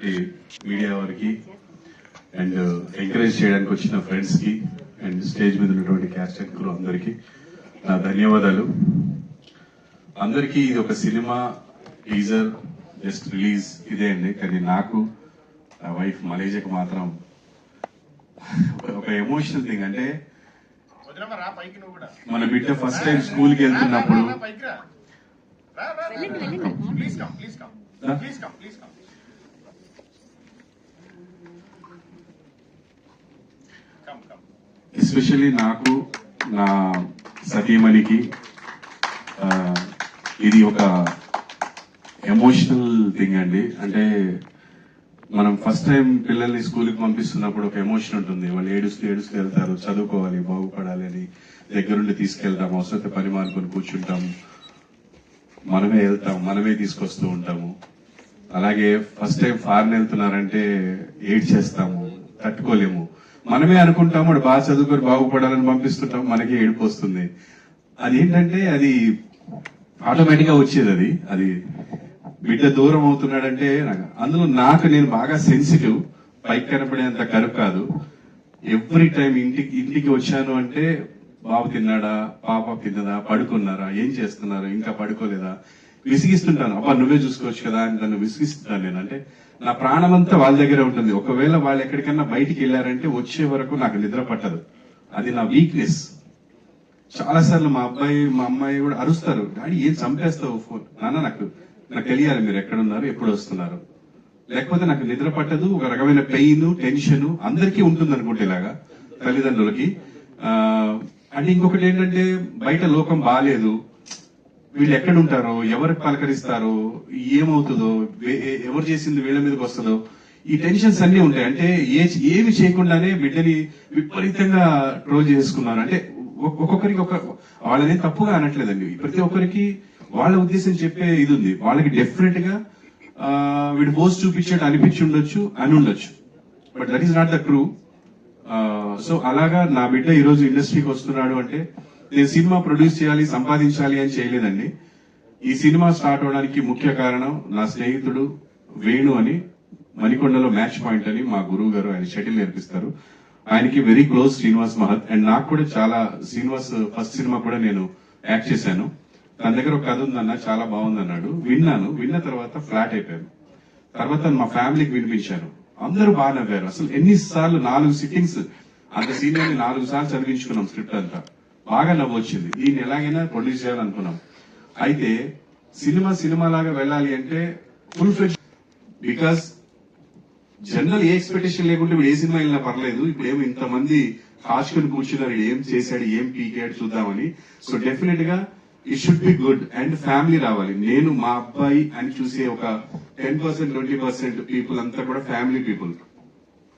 వచ్చినటువంటి మీడియా వారికి and encourage చేయడానికి వచ్చిన ఫ్రెండ్స్ కి అండ్ స్టేజ్ మీద ఉన్నటువంటి క్యాస్ట్ అండ్ క్రూ అందరికి నా ధన్యవాదాలు. అందరికీ ఇది ఒక సినిమా టీజర్ జస్ట్ రిలీజ్ ఇదే అండి, కానీ నాకు నా వైఫ్ మలేజియాకి మాత్రం ఒక ఎమోషనల్ థింగ్. అంటే మన బిడ్డ ఫస్ట్ టైం స్కూల్కి వెళ్తున్నప్పుడు ఎస్పెషల్లీ నాకు నా సతీమణికి ఇది ఒక ఎమోషనల్ థింగ్ అండి. అంటే మనం ఫస్ట్ టైం పిల్లల్ని స్కూల్కి పంపిస్తున్నప్పుడు ఒక ఎమోషన్ ఉంటుంది. వాళ్ళు ఏడుస్తూ వెళ్తారు, చదువుకోవాలి, బాగుపడాలి అని దగ్గరుండి తీసుకెళ్తాం. అవసరమైతే పని మానుకొని కూర్చుంటాము, మనమే వెళ్తాం, మనమే తీసుకొస్తూ ఉంటాము. అలాగే ఫస్ట్ టైం ఫారెన్ వెళ్తున్నారంటే ఏడ్ చేస్తాము, తట్టుకోలేము. మనమే అనుకుంటాము వాడు బాగా చదువుకొని బాగుపడాలని పంపిస్తుంటాం, మనకే ఏడుపు వస్తుంది. అదేంటంటే అది ఆటోమేటిక్ గా వచ్చేది. అది బిడ్డ దూరం అవుతున్నాడంటే అందులో నేను బాగా సెన్సిటివ్, పైకి కనపడేంత కరుపు కాదు. ఎవ్రీ టైం ఇంటికి వచ్చాను అంటే బాబు తిన్నాడా, పాప తిన్నదా, పడుకున్నారా, ఏం చేస్తున్నారు, ఇంకా పడుకోలేదా, విసిగిస్తుంటాను. అబ్బా నువ్వే చూసుకోవచ్చు కదా అని నన్ను విసిగిస్తున్నాను నేను. అంటే నా ప్రాణం అంతా వాళ్ళ దగ్గరే ఉంటుంది. ఒకవేళ వాళ్ళు ఎక్కడికన్నా బయటికి వెళ్ళారంటే వచ్చే వరకు నాకు నిద్ర పట్టదు. అది నా వీక్నెస్. చాలా సార్లు మా అబ్బాయి మా అమ్మాయి కూడా అరుస్తారు, డాడీ ఏం చంపేస్తావు ఫోన్, నాన్న నాకు తెలియాలి మీరు ఎక్కడున్నారు, ఎప్పుడు వస్తున్నారు, లేకపోతే నాకు నిద్ర పట్టదు. ఒక రకమైన పెయిన్, టెన్షన్ అందరికీ ఉంటుంది అనుకుంటే ఇలాగా తల్లిదండ్రులకి. అండ్ ఇంకొకటి ఏంటంటే బయట లోకం బాగాలేదు, వీళ్ళు ఎక్కడుంటారో, ఎవరికి పలకరిస్తారో, ఏమవుతుందో, ఎవరు చేసింది వీళ్ళ మీదకి వస్తుందో, ఈ టెన్షన్స్ అన్ని ఉంటాయి. అంటే ఏమి చేయకుండానే బిడ్డని విపరీతంగా ట్రోల్ చేసుకున్నారు. అంటే ఒక్కొక్కరికి వాళ్ళని తప్పుగా అనట్లేదండి, ప్రతి ఒక్కరికి వాళ్ళ ఉద్దేశం చెప్పే ఇది ఉంది. వాళ్ళకి డెఫినెట్ గా వీడు పోస్ట్ చూపించేట్టు అనిపించి ఉండొచ్చు అని ఉండొచ్చు, but that is not the true. So అలాగా నా బిడ్డ ఈ రోజు ఇండస్ట్రీకి వస్తున్నాడు అంటే నేను సినిమా ప్రొడ్యూస్ చేయాలి, సంపాదించాలి అని చేయలేదండి. ఈ సినిమా స్టార్ట్ అవడానికి ముఖ్య కారణం నా స్నేహితుడు వేణు అని, మణికొండలో మ్యాచ్ పాయింట్ అని మా గురువు గారు, ఆయన షటిల్ నేర్పిస్తారు. ఆయనకి వెరీ క్లోజ్ శ్రీనివాస్ మహత్. అండ్ నాకు కూడా చాలా శ్రీనివాస్ ఫస్ట్ సినిమా కూడా నేను యాక్ట్ చేశాను. తన దగ్గర ఒక కథ ఉందన్న, చాలా బాగుంది అన్నాడు. విన్న తర్వాత ఫ్లాట్ అయిపోయాను. తర్వాత మా ఫ్యామిలీకి వినిపించాను, అందరూ బాగా నవ్వారు. అసలు ఎన్నిసార్లు 4 సిట్టింగ్స్ అంత సీనియర్ని 4 సార్లు చదివించుకున్నాం స్క్రిప్ట్ అంతా. బాగా నవ్వు వచ్చింది. దీన్ని ఎలాగైనా ప్రొడ్యూస్ చేయాలనుకున్నాం. అయితే సినిమా లాగా వెళ్ళాలి అంటే full fledged, because general A expectation లేకుంటే ఇప్పుడు ఏ సినిమా వెళ్ళినా పర్లేదు, ఇప్పుడు ఏమో ఇంతమంది కాచుకొని కూర్చున్నారు, ఏం చేశాడు, ఏం పీకాడు చూద్దామని. సో డెఫినెట్ గా it should be good and family రావాలి. నేను మా అబ్బాయి అని చూసే ఒక 10%, 20% పీపుల్ అంతా కూడా ఫ్యామిలీ పీపుల్.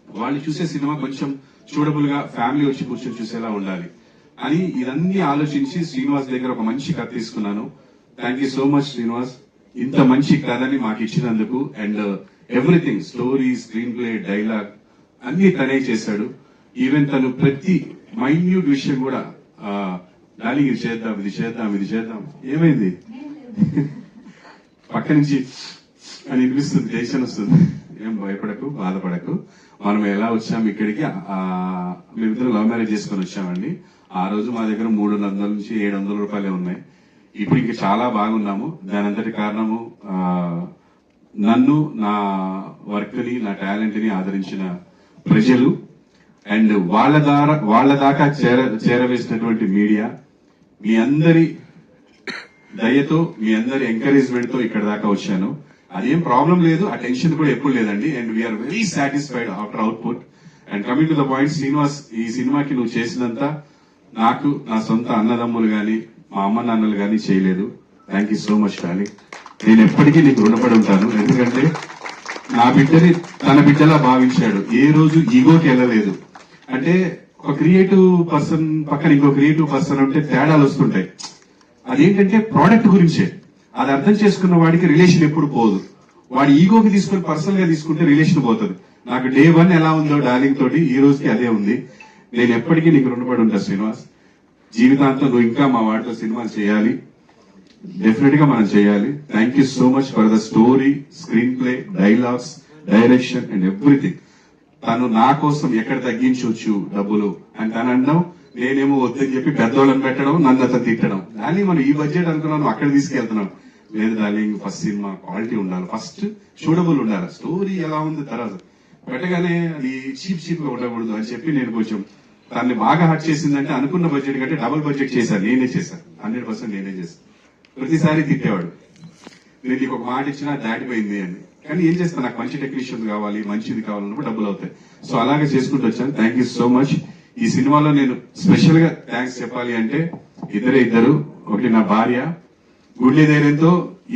వాళ్ళు చూసే సినిమా కొంచెం చూడబుల్ గా ఫ్యామిలీ వచ్చి కూర్చొని చూసేలా ఉండాలి అని ఇదన్నీ ఆలోచించి శ్రీనివాస్ దగ్గర ఒక మంచి కథ తీసుకున్నాను. Thank you so much Srinivas, ఇంత మంచి కథని మాకు ఇచ్చినందుకు. And everything, story, screen play, dialogue అన్ని తనే చేశాడు. ఈవెన్ తను ప్రతి మైన్యూట్ విషయం కూడా డార్లింగ్ ఇది చేద్దాం ఏమైంది పక్క నుంచి అని వినిపిస్తుంది, టెన్షన్ వస్తుంది. ఏం భయపడకు, బాధపడకు. మనం ఎలా వచ్చాము ఇక్కడికి, మేమిద్దరం లవ్ మ్యారేజ్ చేసుకుని వచ్చామండి. ఆ రోజు మా దగ్గర 300 నుంచి 700 రూపాయలే ఉన్నాయి. ఇప్పుడు ఇంకా చాలా బాగున్నాము. దాని అంతటి కారణము నన్ను, నా వర్క్ ని, నా టాలెంట్ ని ఆదరించిన ప్రజలు అండ్ వాళ్ళ దాకా చేరవేసినటువంటి మీడియా. మీ అందరి దయతో, మీ అందరి ఎంకరేజ్మెంట్ తో ఇక్కడ దాకా వచ్చాను. అదేం ప్రాబ్లం లేదు, ఆ టెన్షన్ కూడా ఎప్పుడు లేదండి. And we are very satisfied after output. And coming to the point, Srinivas, ఈ సినిమాకి నువ్వు చేసినంత నాకు నా సొంత అన్నదమ్ములు గాని, మా అమ్మ నాన్నలు గాని చేయలేదు. Thank you so much darling. నేను ఎప్పటికీ నీకు రుణపడి ఉంటాను. ఎందుకంటే నా బిడ్డని తన బిడ్డలా భావించాడు, ఏ రోజు ఈగోకి వెళ్ళలేదు. అంటే ఒక క్రియేటివ్ పర్సన్ పక్కన ఇంకో క్రియేటివ్ పర్సన్ ఉంటే తేడాలు వస్తుంటాయి. అదేంటంటే ప్రోడక్ట్ గురించే. అది అర్థం చేసుకున్న వాడికి రిలేషన్ ఎప్పుడు పోదు. వాడి ఈగోకి తీసుకుని పర్సనల్ గా తీసుకుంటే రిలేషన్ పోతుంది. నాకు డే 1 ఎలా ఉందో డార్లింగ్ తోటి ఈ రోజుకి అదే ఉంది. నేను ఎప్పటికీ నీకు రుణపడి ఉంటా శ్రీనివాస్. జీవితాంతం నువ్వు ఇంకా మా వాటితో సినిమాలు చేయాలి, డెఫినెట్ గా మనం చేయాలి. Thank you so much for the story, screen play, dialogues, direction and everything. తను నా కోసం ఎక్కడ తగ్గించవచ్చు డబ్బులు అని తను అనడం, నేనేమో వద్దని చెప్పి పెద్దోళ్ళని పెట్టడం, నన్ను అతను తిట్టడం. కానీ మనం ఈ బడ్జెట్ అనుకున్నాను అక్కడ తీసుకెళ్తున్నాం. లేదు డార్లింగ్, ఫస్ట్ సినిమా క్వాలిటీ ఉండాలి, ఫస్ట్ చూడబుల్ ఉండాలి, స్టోరీ ఎలా ఉంది తర్వాత పెట్టగానే అది చీప్ గా ఉండకూడదు అని చెప్పి నేను కొంచెం దాన్ని బాగా హర్ట్ చేసిందంటే అనుకున్న బడ్జెట్ కంటే డబుల్ బడ్జెట్ చేశాను. నేనే చేశాను, 100% నేనే చేశాను. ప్రతిసారి తిట్టేవాడు, నేను నీకు ఒక మాట ఇచ్చినా దాటిపోయింది అని. కానీ ఏం చేస్తాను, నాకు మంచి టెక్నీషియన్స్ కావాలి, మంచిది కావాలన్నప్పుడు డబ్బులు అవుతాయి. సో అలాగే చేసుకుంటూ వచ్చాను. Thank you so much. ఈ సినిమాలో నేను స్పెషల్ గా థ్యాంక్స్ చెప్పాలి అంటే ఇద్దరు, ఒకటి నా భార్య, గుండె ధైర్యంతో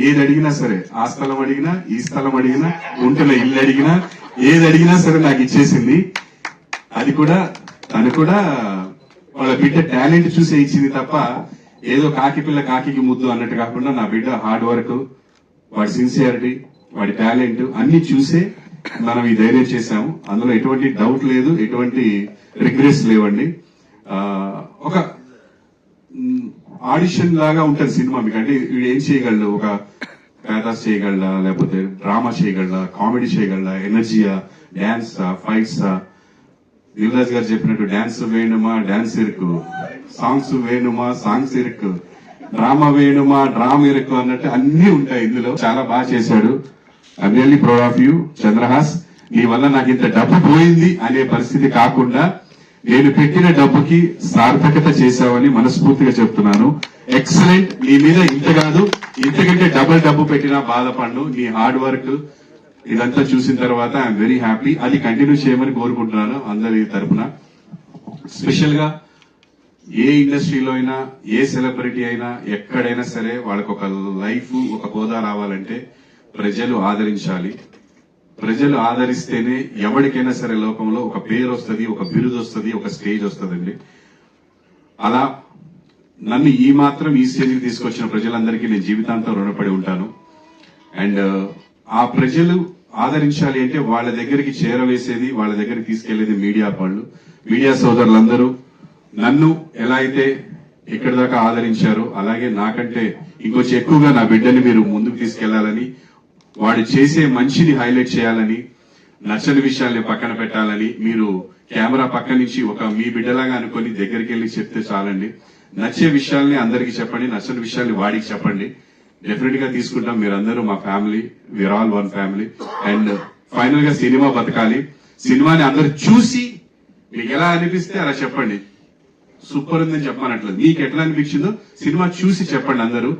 ఏది అడిగినా సరే, ఆ స్థలం అడిగినా, ఈ స్థలం అడిగినా, ఉంటున్న ఇల్లు అడిగినా, ఏది అడిగినా సరే నాకు ఇచ్చేసింది. అది కూడా తను కూడా వాళ్ళ బిడ్డ టాలెంట్ చూసే ఇచ్చింది తప్ప ఏదో కాకి పిల్ల కాకి ముద్దు అన్నట్టు కాకుండా నా బిడ్డ హార్డ్ వర్క్, వాడి సిన్సియారిటీ, వాడి టాలెంట్ అన్ని చూసే మనం ఈ ధైర్యం చేశాము. అందులో ఎటువంటి డౌట్ లేదు, ఎటువంటి రిగ్రెట్స్ లేవండి. ఒక ఆడిషన్ లాగా ఉంటది సినిమా మీకు. అంటే వీడు ఏం చేయగలడు, ఒక ప్యాథాస్ చేయగలడా, లేకపోతే డ్రామా చేయగలడా, కామెడీ చేయగలడా, ఎనర్జీయా, డాన్సా, ఫైట్సా. దిల్రాజ్ గారు చెప్పినట్టు డాన్స్ వేణుమా డాన్స్ ఇరుకు, సాంగ్స్ వేణుమా సాంగ్స్ ఇరుకు, డ్రామా వేణుమా డ్రామా ఇరుకు అన్నట్టు అన్ని ఉంటాయి ఇందులో. చాలా బాగా చేశాడు. I'm really proud of you Chandrahas. నీ వల్ల నాకు ఇంత డబ్బు పోయింది అనే పరిస్థితి కాకుండా నేను పెట్టిన డబ్బుకి సార్థకత చేశావని మనస్ఫూర్తిగా చెప్తున్నాను. ఎక్సలెంట్. నీ మీద ఇంత కాదు, ఇంతకంటే డబుల్ డబ్బు పెట్టినా బాధపడ్ను. నీ హార్డ్ వర్క్ ఇదంతా చూసిన తర్వాత ఐఎమ్ వెరీ హ్యాపీ. అది కంటిన్యూ చేయమని కోరుకుంటున్నాను అందరి తరఫున. స్పెషల్ గా ఏ ఇండస్ట్రీలో అయినా, ఏ సెలబ్రిటీ అయినా, ఎక్కడైనా సరే వాళ్ళకు ఒక లైఫ్, ఒక హోదా రావాలంటే ప్రజలు ఆదరించాలి. ప్రజలు ఆదరిస్తేనే ఎవరికైనా సరే లోకంలో ఒక పేరు వస్తుంది, ఒక బిరుదు వస్తుంది, ఒక స్టేజ్ వస్తుందండి. అలా నన్ను ఈ మాత్రం ఈ స్టేజ్కి తీసుకొచ్చిన ప్రజలందరికీ నేను జీవితాంతం రుణపడి ఉంటాను. అండ్ ఆ ప్రజలు ఆదరించాలి అంటే వాళ్ళ దగ్గరికి చేరవేసేది, వాళ్ళ దగ్గరికి తీసుకెళ్లేది మీడియా వాళ్ళు. మీడియా సోదరులందరూ నన్ను ఎలా అయితే ఇక్కడి దాకా ఆదరించారో అలాగే నాకంటే ఇంకొంచెం ఎక్కువగా నా బిడ్డని మీరు ముందుకు తీసుకెళ్లాలని, వాడు చేసే మంచిని హైలైట్ చేయాలని, నచ్చని విషయాల్ని పక్కన పెట్టాలని మీరు కెమెరా పక్క నుంచి ఒక మీ బిడ్డలాగా అనుకొని దగ్గరికి వెళ్లి చెప్తే చాలండి. నచ్చే విషయాల్ని అందరికీ చెప్పండి, నచ్చని విషయాల్ని వాడికి చెప్పండి. డెఫినెట్ గా తీసుకుంటాం. మీరందరూ మా family, we are all one family. And final గా సినిమా బతకాలి. సినిమాని అందరు చూసి మీకు ఎలా అనిపిస్తే అలా చెప్పండి. సూపర్ ఉందని చెప్పనట్లేదు, మీకు ఎట్లా అనిపించిందో సినిమా చూసి చెప్పండి. అందరూ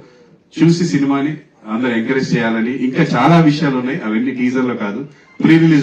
చూసి సినిమాని అందరూ ఎంకరేజ్ చేయాలని. ఇంకా చాలా విషయాలు ఉన్నాయి, అవన్నీ టీజర్ లో కాదు, ప్రీ రిలీజ్